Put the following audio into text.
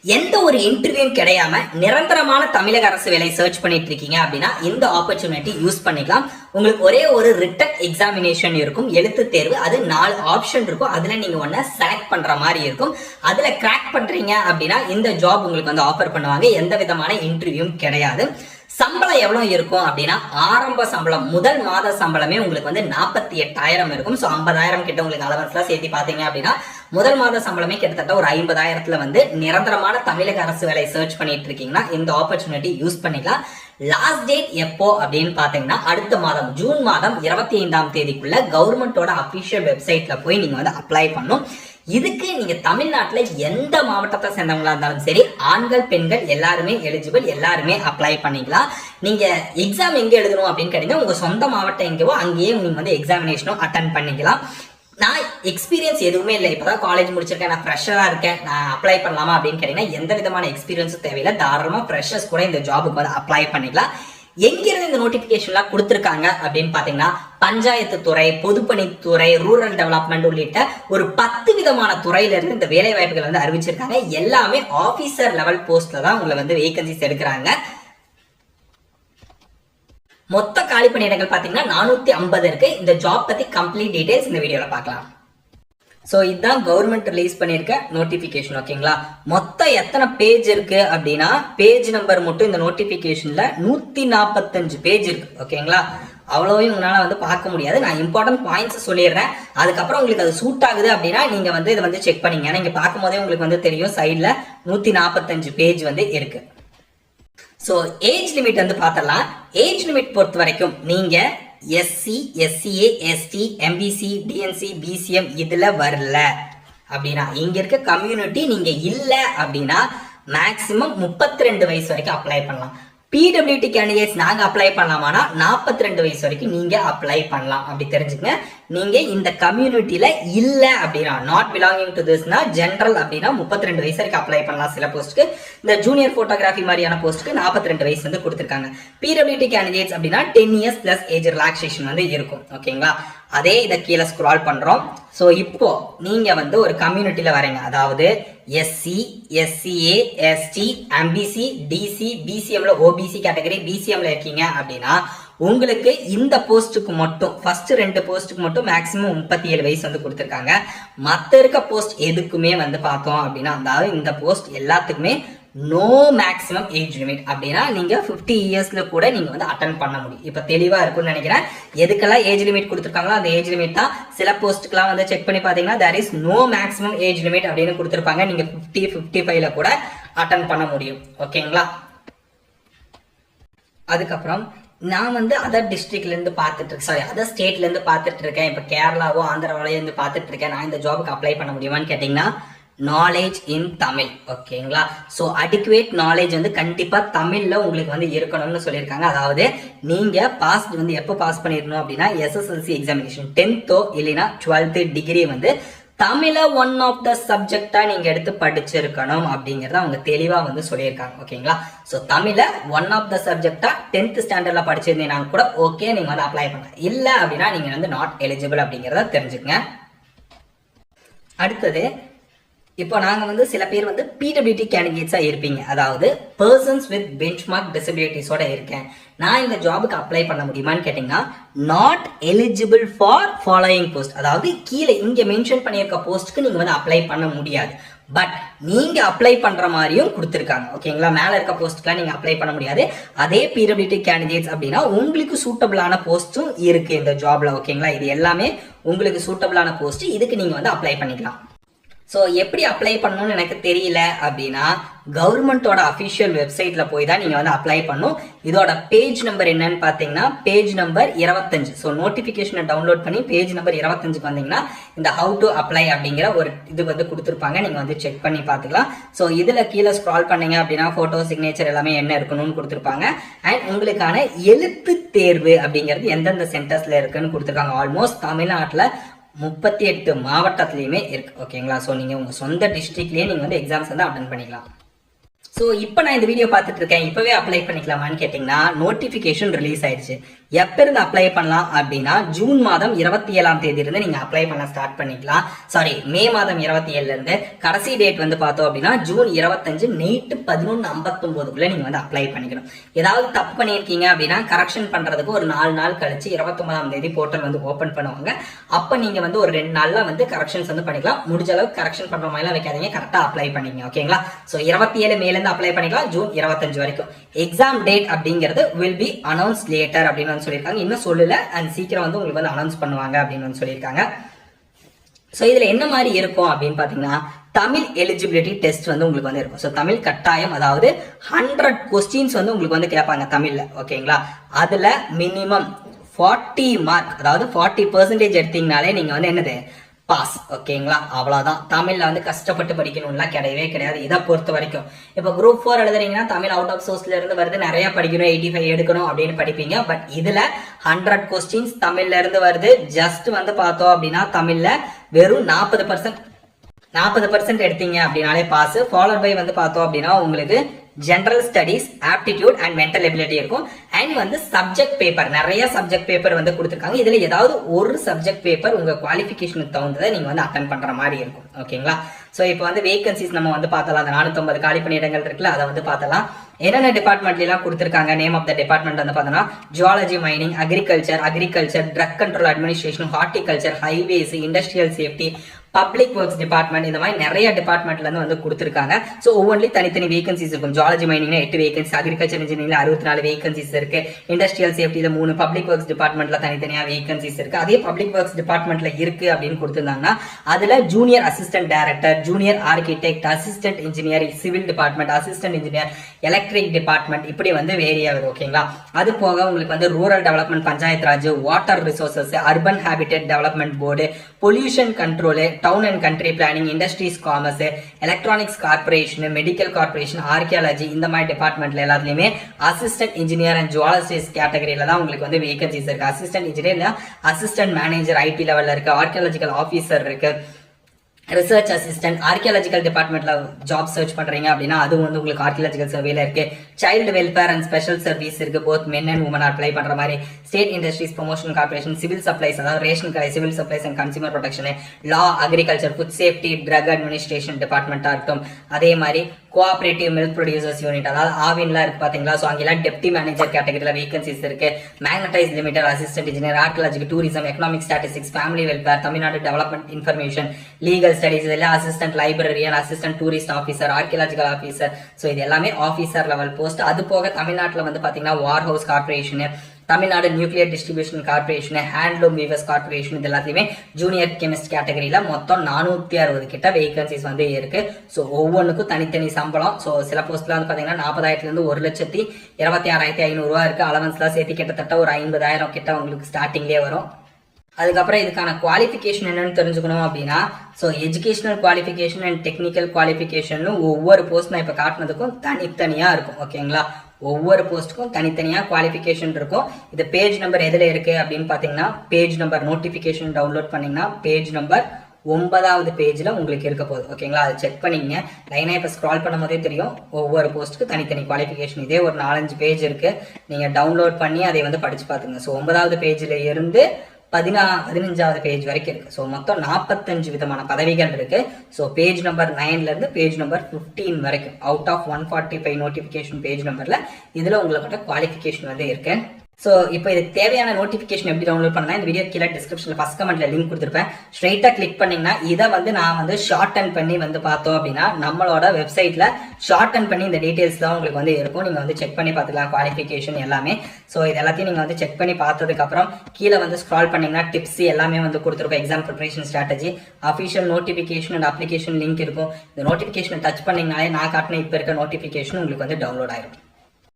எந்த ஒரு இன்டர்வியூவும் கிடையாம நிரந்தரமான தமிழக அரசு வேலை சர்ச் பண்ணிட்டு இருக்கீங்க அப்படின்னா இந்த ஆப்பர்ச்சுனிட்டி யூஸ் பண்ணிக்கலாம். உங்களுக்கு ஒரே ஒரு ரிட்டன் எக்ஸாமினேஷன் இருக்கும், எழுத்து தேர்வு. அது 4 ஆப்ஷன் இருக்கும். அதுல நீங்க ஒன்ன செலக்ட் பண்ற மாதிரி இருக்கும். அதுல கிராக் பண்றீங்க அப்படின்னா இந்த ஜாப் உங்களுக்கு வந்து ஆஃபர் பண்ணுவாங்க. எந்த விதமான இன்டர்வியூவும் கிடையாது. சம்பளம் எவ்வளவு இருக்கும் அப்படின்னா ஆரம்ப சம்பளம் முதல் மாத சம்பளமே உங்களுக்கு வந்து 48,000 இருக்கும். ஸோ 50,000 கிட்ட உங்களுக்கு அலவன்ஸ்லாம் சேர்த்து பாத்தீங்க அப்படின்னா முதல் மாத சம்பளமே கிட்டத்தட்ட ஒரு 50,000 வந்து நிரந்தரமான தமிழக அரசு வேலை சர்ச் பண்ணிட்டு இருக்கீங்கன்னா இந்த ஆப்பர்ச்சுனிட்டி யூஸ் பண்ணிக்கலாம். லாஸ்ட் டேட் எப்போ அப்படின்னு பாத்தீங்கன்னா அடுத்த மாதம் ஜூன் மாதம் 25ஆம் தேதிக்குள்ள கவர்மெண்டோட அபிஷியல் வெப்சைட்ல போய் நீங்க வந்து அப்ளை பண்ணும். இதுக்கு நீங்க தமிழ்நாட்டுல எந்த மாவட்டத்தை சேர்ந்தவங்களா இருந்தாலும் சரி, ஆண்கள் பெண்கள் எல்லாருமே எலிஜிபிள், எல்லாருமே அப்ளை பண்ணிக்கலாம். நீங்க எக்ஸாம் எங்க எழுதணும் அப்படின்னு கேட்டீங்கன்னா உங்க சொந்த மாவட்டம் எங்கேவோ அங்கேயே நீங்க வந்து எக்ஸாமினேஷனும் அட்டன் பண்ணிக்கலாம். நான் எக்ஸ்பீரியன்ஸ் எதுவுமே இல்லை, இப்பதான் காலேஜ் முடிச்சிருக்கேன், நான் ஃப்ரெஷரா இருக்கேன், நான் அப்ளை பண்ணலாமா அப்படின்னு கேட்டீங்கன்னா எந்த விதமான எக்ஸ்பீரியன்ஸும் தேவையில்லை. தாராளமா ஃப்ரெஷர்ஸ் கூட இந்த ஜாபுக்கு வந்து அப்ளை பண்ணிக்கலாம். எங்கிருந்து இந்த நோட்டிபிகேஷன்லாம் கொடுத்திருக்காங்க அப்படின்னு பாத்தீங்கன்னா பஞ்சாயத்து துறை, பொதுப்பணித்துறை, ரூரல் டெவலப்மெண்ட் உள்ளிட்ட ஒரு 10 விதமான துறையில இருந்து இந்த வேலை வாய்ப்புகள் வந்து அறிவிச்சிருக்காங்க. எல்லாமே ஆபீசர் லெவல் போஸ்ட்ல தான் உங்களை வந்து வேகன்சிஸ் எடுக்கிறாங்க. மொத்த காலி பணியிடங்கள் பாத்தீங்கன்னா 450 இருக்கு. இந்த ஜாப் பத்தி கம்ப்ளீட் டீடைல்ஸ் இந்த வீடியோல பார்க்கலாம். சோ இதுதான் கவர்மெண்ட் ரிலீஸ் பண்ணிருக்க நோட்டிபிகேஷன். ஓகேங்களா, மொத்தம் எத்தனை பேஜ் இருக்கு அப்படின்னா பேஜ் நம்பர் மட்டும் இந்த நோட்டிபிகேஷன்ல 145 பேஜ் இருக்கு. ஓகேங்களா, அவ்வளவையும் உங்களால வந்து பார்க்க முடியாது. நான் இம்பார்ட்டன்ட் பாயிண்ட்ஸ் சொல்லிடுறேன். அதுக்கப்புறம் உங்களுக்கு அது சூட் ஆகுது அப்படின்னா நீங்க வந்து இதை வந்து செக் பண்ணீங்க. நீங்க பார்க்கும் போதே உங்களுக்கு வந்து தெரியும் சைட்ல 145 பேஜ் வந்து இருக்கு. சோ ஏஜ் லிமிட் வந்து பார்த்தலாம். ஏஜ் லிமிட் பொறுத்த வரைக்கும் நீங்க SC, SCA, ST, MBC, DNC, BCM இதுல வரல அப்படின்னா, இங்க இருக்க கம்யூனிட்டி நீங்க இல்ல அப்படின்னா மேக்சிமம் 32 வயசு வரைக்கும் அப்ளை பண்ணலாம். பிடபிள்யூடி கேண்டிடேட்ஸ் நாங்க அப்ளை பண்ணலாமானா 42 வயசு வரைக்கும் நீங்க அப்ளை பண்ணலாம். அப்படி தெரிஞ்சுக்கங்க. நீங்க இந்த கம்யூனிட்டியில இல்ல அப்படின்னா not belonging to Thisna general அப்படின்னா 32 வயசு வரைக்கும் அப்ளை பண்ணலாம். சில போஸ்ட்டுக்கு இந்த ஜூனியர் போட்டோகிராஃபி மாதிரியான போஸ்ட்டுக்கு 42 வயசு வந்து கொடுத்திருக்காங்க. பிடபிள்யூடி கேண்டிடேட்ஸ் அப்படின்னா 10 இயர்ஸ் பிளஸ் ஏஜ் ரிலாக்ஸேஷன் வந்து இருக்கும். ஓகேங்களா, அதே இதை கீழே ஸ்க்ரால் பண்றோம். சோ இப்போ நீங்க வந்து ஒரு கம்யூனிட்டியில வரீங்க, அதாவது SC, SCA, ST, MBC, DC, பிசிஎம்ல ஓபிசி கேட்டகரி பிசிஎம்ல இருக்கீங்க அப்படின்னா உங்களுக்கு இந்த போஸ்ட்டுக்கு மட்டும் ஃபர்ஸ்ட் 2 போஸ்ட்டுக்கு மட்டும் மேக்ஸிமம் 37 வயசு வந்து கொடுத்துருக்காங்க. மற்ற இருக்க போஸ்ட் எதுக்குமே வந்து பார்த்தோம் அப்படின்னா, அதாவது இந்த போஸ்ட் எல்லாத்துக்குமே நோ மேக்ஸிமம் ஏஜ் லிமிட் அப்படின்னா நீங்க 50 இயர்ஸ்ல கூட நீங்க வந்து அட்டன் பண்ண முடியும். இப்ப தெளிவா இருக்கும்னு நினைக்கிறேன். எதுக்கெல்லாம் ஏஜ் லிமிட் கொடுத்துருக்காங்களோ அந்த ஏஜ் லிமிட் தான். சில போஸ்ட்டுக்கெல்லாம் வந்து செக் பண்ணி பாத்தீங்கன்னா there is no maximum age limit அப்படின்னு கொடுத்துருப்பாங்க. நீங்க 50, 55ல கூட அட்டன் பண்ண முடியும். ஓகேங்களா, அதுக்கப்புறம் நான் வந்து அதர் டிஸ்ட்ரிக்ட்ல இருந்து பார்த்துட்டு இருக்கேன், சாரி அதர் ஸ்டேட்ல இருந்து பார்த்துட்டு இருக்கேன். இப்ப கேரளாவோ ஆந்திராவில இருந்து பார்த்துட்டு இருக்கேன். நான் இந்த ஜாபுக்கு அப்ளை பண்ண முடியுமான்னு கேட்டீங்கன்னா நாலேஜ் இன் தமிழ். ஓகேங்களா, சோ அடிக்குவேட் நாலேஜ் வந்து கண்டிப்பா தமிழ்ல உங்களுக்கு வந்து இருக்கணும்னு சொல்லியிருக்காங்க. அதாவது நீங்க பாஸ் வந்து எப்போ பாஸ் பண்ணிருக்கணும் அப்படின்னா எஸ்எஸ்எல்சி எக்ஸாமினேஷன் 10th இல்லைன்னா 12th டிகிரி வந்து தமிழ ஒன் ஆஃப் த சப்ஜெக்டா நீங்க எடுத்து படிச்சிருக்கணும் அப்படிங்கறத அவங்க தெளிவா வந்து சொல்லியிருக்காங்க. ஓகேங்களா, சோ தமிழ ஒன் ஆஃப் த சப்ஜெக்டா 10th ஸ்டாண்டர்ட்ல படிச்சிருந்தீங்கன்னா கூட ஓகே, நீங்க வந்து அப்ளை பண்ணலாம். இல்ல அப்படின்னா நீங்க வந்து நாட் எலிஜிபிள் அப்படிங்கறத தெரிஞ்சுக்கங்க. அடுத்தது, இப்போ நாங்க வந்து சில பேர் வந்து பிடபிள்யூடி கேண்டிடேட்ஸா இருப்பீங்க, அதாவது பர்சன்ஸ் வித் பெஞ்ச்மார்க் டிசபிலிட்டிஸோட இருக்கேன், நான் இந்த ஜாபுக்கு அப்ளை பண்ண முடியுமான்னு கேட்டீங்கன்னா not eligible for following post, அதாவது கீழே இங்க மென்ஷன் பண்ணியிருக்க போஸ்ட்க்கு நீங்க வந்து அப்ளை பண்ண முடியாது. பட் நீங்க அப்ளை பண்ற மாதிரியும் கொடுத்துருக்காங்க. ஓகேங்களா, மேல இருக்க போஸ்ட்க்குலாம் நீங்க அப்ளை பண்ண முடியாது. அதே பிடபிள்யூடி கேண்டிடேட்ஸ் அப்படின்னா உங்களுக்கு சூட்டபிளான போஸ்டும் இருக்கு இந்த ஜாப்ல. ஓகேங்களா, இது எல்லாமே உங்களுக்கு சூட்டபிளான போஸ்ட், இதுக்கு நீங்க வந்து அப்ளை பண்ணிக்கலாம். ஸோ எப்படி அப்ளை பண்ணணும்னு எனக்கு தெரியல அப்படின்னா கவர்மெண்டோட அஃபிஷியல் வெப்சைட்ல போய் தான் நீங்க வந்து அப்ளை பண்ணும். இதோட பேஜ் நம்பர் என்னன்னு பாத்தீங்கன்னா பேஜ் நம்பர் 25. ஸோ நோட்டிபிகேஷனை டவுன்லோட் பண்ணி பேஜ் நம்பர் 25க்கு வந்தீங்கன்னா இந்த ஹவு டு அப்ளை அப்படிங்கிற ஒரு இது வந்து கொடுத்துருப்பாங்க. நீங்க வந்து செக் பண்ணி பாத்துக்கலாம். ஸோ இதுல கீழே ஸ்க்ரால் பண்ணீங்க அப்படின்னா போட்டோ, சிக்னேச்சர் எல்லாமே என்ன இருக்கணும்னு கொடுத்துருப்பாங்க. அண்ட் உங்களுக்கான எழுத்து தேர்வு அப்படிங்கிறது எந்தெந்த சென்டர்ஸ்ல இருக்குன்னு கொடுத்துருக்காங்க. ஆல்மோஸ்ட் தமிழ்நாட்டுல 38 மாவட்டத்திலயுமே இருக்கு. ஓகேங்களா, சோ நீங்க உங்க சொந்த டிஸ்ட்ரிக்ட்லயே நீங்க வந்து எக்ஸாம்ஸ் வந்து அட்டெண்ட் பண்ணிக்கலாம். ஸோ இப்போ நான் இந்த வீடியோ பார்த்துட்டு இருக்கேன், இப்பவே அப்ளை பண்ணிக்கலாமான்னு கேட்டிங்கன்னா நோட்டிஃபிகேஷன் ரிலீஸ் ஆயிடுச்சு. எப்போ இருந்து அப்ளை பண்ணலாம் அப்படின்னா ஜூன் மாதம் 27ஆம் தேதி இருந்து நீங்க அப்ளை பண்ண ஸ்டார்ட் பண்ணிக்கலாம். சாரி, மே மாதம் 27 இருந்து கடைசி டேட் வந்து பார்த்தோம் அப்படின்னா ஜூன் 25 நைட்டு 11:59 நீங்க வந்து அப்ளை பண்ணிக்கணும். ஏதாவது தப்பு பண்ணியிருக்கீங்க அப்படின்னா கரெக்ஷன் பண்றதுக்கு ஒரு 4 நாள் கழிச்சு 29ஆம் தேதி போர்ட்டல் வந்து ஓபன் பண்ணுவாங்க. அப்ப நீங்க வந்து ஒரு 2 நாள்ல வந்து கரெக்ஷன்ஸ் வந்து பண்ணிக்கலாம். முடிஞ்ச அளவுக்கு கரெக்ஷன் பண்ற மாதிரி வைக்காதீங்க, கரெக்டா அப்ளை பண்ணிங்க. ஓகேங்களா? ஸோ 27 மேல இருந்து அப்ளை பண்ணிக்கலாம் ஜூன் 25 வரைக்கும். எக்ஸாம் டேட் அப்படிங்கிறது will be announced later அப்படின்னு சொல்லியிருக்காங்க. இன்னும் சொல்லல, அண்ட் சீக்கிரம் வந்து உங்களுக்கு வந்து அனௌன்ஸ் பண்ணுவாங்க அப்படின்னு சொல்லியிருக்காங்க. ஸோ இதுல என்ன மாதிரி இருக்கும் அப்படின்னு பாத்தீங்கன்னா தமிழ் எலிஜிபிலிட்டி டெஸ்ட் வந்து உங்களுக்கு வந்து இருக்கும். ஸோ தமிழ் கட்டாயம், அதாவது 100 கொஸ்டின்ஸ் வந்து உங்களுக்கு வந்து கேட்பாங்க தமிழ்ல. ஓகேங்களா? அதுல மினிமம் 40 மார்க், அதாவது 40% எடுத்தீங்கனாலே நீங்க வந்து என்னது பாஸ். ஓகேங்களா? அவ்வளவுதான். தமிழ்ல வந்து கஷ்டப்பட்டு படிக்கணும்லாம் கிடையவே கிடையாது இதை பொறுத்த வரைக்கும். இப்ப குரூப் 4 எழுதுறீங்கன்னா தமிழ் அவுட் ஆஃப் சோர்ஸ்ல இருந்து வருது, நிறைய படிக்கணும், 85 எடுக்கணும் அப்படின்னு படிப்பீங்க. பட் இதுல 100 கொஸ்டின்ஸ் தமிழ்ல இருந்து வருது. ஜஸ்ட் வந்து பார்த்தோம் அப்படின்னா தமிழ்ல வெறும் 40% எடுத்தீங்க அப்படின்னாலே பாஸ். ஃபாலோட் பை வந்து பார்த்தோம் அப்படின்னா உங்களுக்கு general studies, aptitude and mental ability இருக்கும். அண்ட் வந்து சப்ஜெக்ட் பேப்பர், நிறைய சப்ஜெக்ட் பேப்பர் வந்து கொடுத்துருக்காங்க. இதுல ஏதாவது ஒரு சப்ஜெக்ட் பேப்பர் உங்க குவாலிஃபிகேஷனுக்கு தகுந்ததை நீங்க வந்து அட்டன் பண்ற மாதிரி இருக்கும். ஓகேங்களா? சோ இப்போ வந்து வேகன்சிஸ் நம்ம வந்து பார்த்தலாம். அந்த 450 காலி பணியிடங்கள் இருக்குல்ல, அதை வந்து பார்த்தலாம். என்னென்ன டிபார்ட்மெண்ட்ல எல்லாம் கொடுத்துருக்காங்க, நேம் ஆஃப் த டிபார்ட்மெண்ட் வந்து பார்த்தோம்னா zoology, mining, agriculture, drug control administration, horticulture, highways, industrial safety, public works department, இந்த மாதிரி நிறைய டிபார்ட்மெண்ட்ல இருந்து வந்து கொடுத்துருக்காங்க. ஸோ ஒவ்வொன்றிலும் தனித்தனி வேகன்சிஸ் இருக்கும். ஜுவாலஜி மைனிங்ல 8 வேகன்சி, அக்ரிகல்ச்சர் இன்ஜினியரிங்ல 64 வேகன்சிஸ் இருக்கு, இண்டஸ்ட்ரியல் சேஃப்டில 3, பப்ளிக் ஒர்க்ஸ் டிபார்ட்மெண்ட்ல தனித்தனியா வேகன்சிஸ் இருக்கு. அதே பப்ளிக் ஒர்க்ஸ் டிபார்ட்மெண்ட்ல இருக்கு அப்படின்னு கொடுத்திருந்தாங்கன்னா அதுல junior assistant director, junior architect, assistant engineer, civil department, assistant engineer, electric department, இப்படி வந்து வேரி ஆகுது. ஓகேங்களா? அது போக உங்களுக்கு வந்து rural development, Panchayat Raj, water resources, urban habitat development board, pollution control, town and country planning, industries, commerce, electronics corporation, medical corporation, archaeology, இந்த மாதிரி டிபார்ட்மெண்ட்ல எல்லாத்துலயுமே அசிஸ்டன்ட் இன்ஜினியர் அண்ட் ஜுவாலஜிஸ்ட் கேட்டகரியில தான் உங்களுக்கு வந்து வேகன்சிஸ் இருக்கு. Assistant engineer, assistant manager IT லெவல்ல இருக்கு, ஆர்கியாலஜிக்கல் ஆபீசர் இருக்கு, ரிசர்ச் அசிஸ்டன்ட், ஆர்கியாலஜிக்கல் டிபார்ட்மெண்ட்ல ஜாப் சர்ச் பண்றீங்க அப்படின்னா அது வந்து உங்களுக்கு ஆர்கியாலஜிக்கல் சர்வேல இருக்கு. Child welfare and special service இருக்கு, both men and women apply பண்ற மாதிரி. State industries promotion corporation, civil supplies, அதாவது ரேஷன் கடை, civil supplies and consumer protection, law, agriculture, food safety, drug administration டிபார்ட்மெண்டா இருக்கட்டும். அதே மாதிரி கோஆபரேட்டிவ் மில்க் ப்ரொடியூசர்ஸ் யூனிட், அதாவது ஆவின்லாம் இருக்கு பாத்தீங்களா? ஸோ அங்கெல்லாம் டெப்டி மேனேஜர் கேட்டகரியில வேகன்சிஸ் இருக்கு. Magnesite limited assistant engineer, archaeology, tourism, economic statistics, family welfare, Tamil Nadu development information, legal studies, இதெல்லாம் assistant librarian, assistant tourist officer, archaeological officer. So இது எல்லாமே ஆஃபீஸர் லெவல் போஸ்ட். அது போக தமிழ்நாட்டில் வந்து பாத்தீங்கன்னா warehouse corporation, Tamil Nadu nuclear distribution corporation, handloom weavers corporation, இது எல்லாத்தையுமே ஜூனியர் கெமிஸ்ட் கேட்டகரியில மொத்தம் 460 கிட்ட வேகன்சிஸ் வந்து இருக்கு. ஸோ ஒவ்வொன்றுக்கும் தனித்தனி சம்பளம். ஸோ சில போஸ்ட்ல வந்து பாத்தீங்கன்னா 40,000 இருந்து 1,26,500 இருக்கு. அலவன்ஸ்லாம் சேர்த்து கிட்டத்தட்ட ஒரு 50,000 கிட்ட உங்களுக்கு ஸ்டார்டிங்லேயே வரும். அதுக்கப்புறம் இதுக்கான குவாலிஃபிகேஷன் என்னன்னு தெரிஞ்சுக்கணும் அப்படின்னா so educational qualification and technical qualification ஒவ்வொரு போஸ்ட் நான் இப்போ காட்டினதுக்கும் தனித்தனியா இருக்கும். ஓகேங்களா? ஒவ்வொரு போஸ்ட்டுக்கும் தனித்தனியா குவாலிஃபிகேஷன் இருக்கும். இது பேஜ் நம்பர் எதுல இருக்கு அப்படின்னு பாத்தீங்கன்னா பேஜ் நம்பர் நோட்டிபிகேஷன் டவுன்லோட் பண்ணீங்கன்னா பேஜ் நம்பர் 9வது பேஜ்ல உங்களுக்கு இருக்க போகுது. ஓகேங்களா? அதை செக் பண்ணிங்க. லைனா இப்ப ஸ்க்ரால் பண்ணும் போதே தெரியும் ஒவ்வொரு போஸ்ட்டுக்கு தனித்தனி குவாலிஃபிகேஷன். இதே ஒரு 4-5 பேஜ் இருக்கு, நீங்க டவுன்லோட் பண்ணி அதை வந்து படிச்சு பாத்துங்க. ஸோ 9வது பேஜ்ல இருந்து 15வது பேஜ் வரைக்கும் இருக்கு. ஸோ மொத்தம் 45 விதமான பதவிகள் இருக்கு. ஸோ பேஜ் நம்பர் 9ல இருந்து பேஜ் நம்பர் 15 வரைக்கும் அவுட் ஆஃப் 145 நோட்டிபிகேஷன் பேஜ் நம்பர்ல இதுல உங்களுக்கு குவாலிஃபிகேஷன் வந்து இருக்கு. ஸோ இப்போ இதுக்கு தேவையான நோட்டிஃபிகேஷன் எப்படி டவுன்லோட் பண்ணலாம், இந்த வீடியோ கீழே டிஸ்கிரிப்ஷன்ல ஃபர்ஸ்ட் கமெண்ட்ல லிங்க் கொடுத்துருப்பேன். ஸ்ட்ரைட்டா கிளிக் பண்ணீங்கன்னா இதை வந்து நான் வந்து ஷார்ட் அண்ட் பண்ணி வந்து பார்த்தோம் அப்படின்னா நம்மளோட வெப்சைட்ல ஷார்ட் அண்ட் பண்ணி இந்த டீடைல்ஸ் தான் உங்களுக்கு வந்து இருக்கும். நீங்க வந்து செக் பண்ணி பார்த்துக்கலாம் குவாலிஃபிகேஷன் எல்லாமே. ஸோ இது எல்லாத்தையும் நீங்க வந்து செக் பண்ணி பார்த்ததுக்கு அப்புறம் கீழே வந்து ஸ்க்ரால் பண்ணீங்கன்னா டிப்ஸ் எல்லாமே வந்து கொடுத்துருக்கோம். Exam preparation strategy, official notification and application link இருக்கும். இந்த நோட்டிஃபிகேஷனை டச் பண்ணீங்கனாலே நான் காட்டின இப்போ இருக்க நோட்டிஃபிகேஷன் உங்களுக்கு வந்து டவுன்லோட் ஆயிரும்.